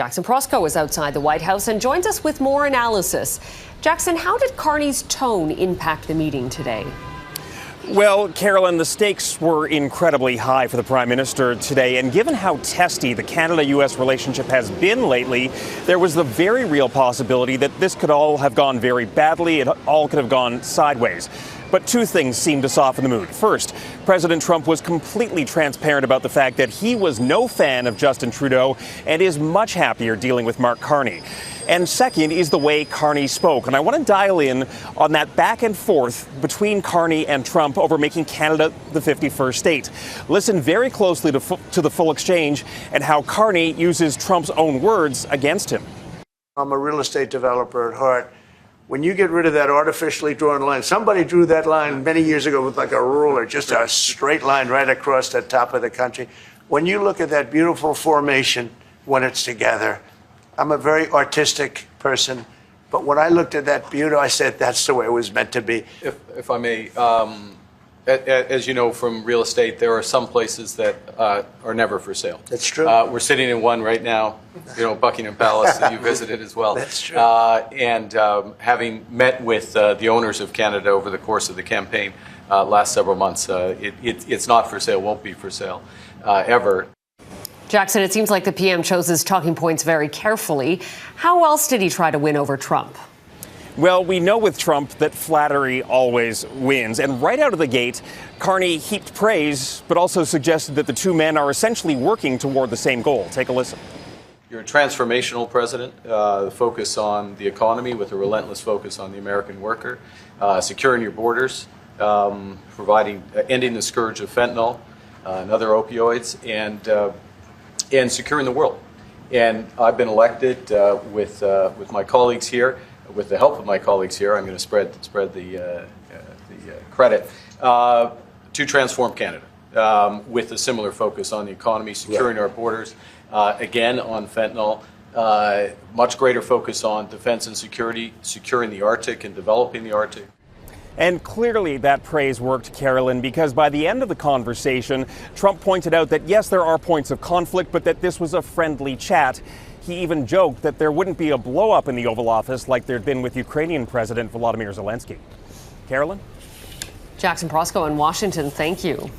Jackson Proskow is outside the White House and joins us with more analysis. Jackson, how did Carney's tone impact the meeting today? Well, Carolyn, the stakes were incredibly high for the Prime Minister today, and given how testy the Canada-U.S. relationship has been lately, there was the very real possibility that this could all have gone very badly. It all could have gone sideways. But two things seemed to soften the mood. First, President Trump was completely transparent about the fact that he was no fan of Justin Trudeau and is much happier dealing with Mark Carney. And second is the way Carney spoke. And I want to dial in on that back and forth between Carney and Trump over making Canada the 51st state. Listen very closely to the full exchange and how Carney uses Trump's own words against him. I'm a real estate developer at heart. When you get rid of that artificially drawn line, somebody drew that line many years ago with like a ruler, just a straight line right across the top of the country. When you look at that beautiful formation when it's together, I'm a very artistic person, but when I looked at that beauty, I said that's the way it was meant to be. If I may, as you know from real estate, there are some places that are never for sale. That's true. We're sitting in one right now, Buckingham Palace that you visited as well. That's true. And having met with the owners of Canada over the course of the campaign last several months, it's not for sale, won't be for sale ever. Jackson, it seems like the PM chose his talking points very carefully. How else did he try to win over Trump? Well, we know with Trump that flattery always wins. And right out of the gate, Carney heaped praise, but also suggested that the two men are essentially working toward the same goal. Take a listen. You're a transformational president, focus on the economy with a relentless focus on the American worker, securing your borders, ending the scourge of fentanyl and other opioids, and securing the world. And I've been elected with my colleagues here, with the help of my colleagues here. I'm going to spread the credit to transform Canada with a similar focus on the economy, securing our borders, again on fentanyl, much greater focus on defense and security, securing the Arctic and developing the Arctic. And clearly that praise worked, Carolyn, because by the end of the conversation, Trump pointed out that, yes, there are points of conflict, but that this was a friendly chat. He even joked that there wouldn't be a blow-up in the Oval Office like there'd been with Ukrainian President Volodymyr Zelensky. Carolyn? Jackson Proskow in Washington, thank you.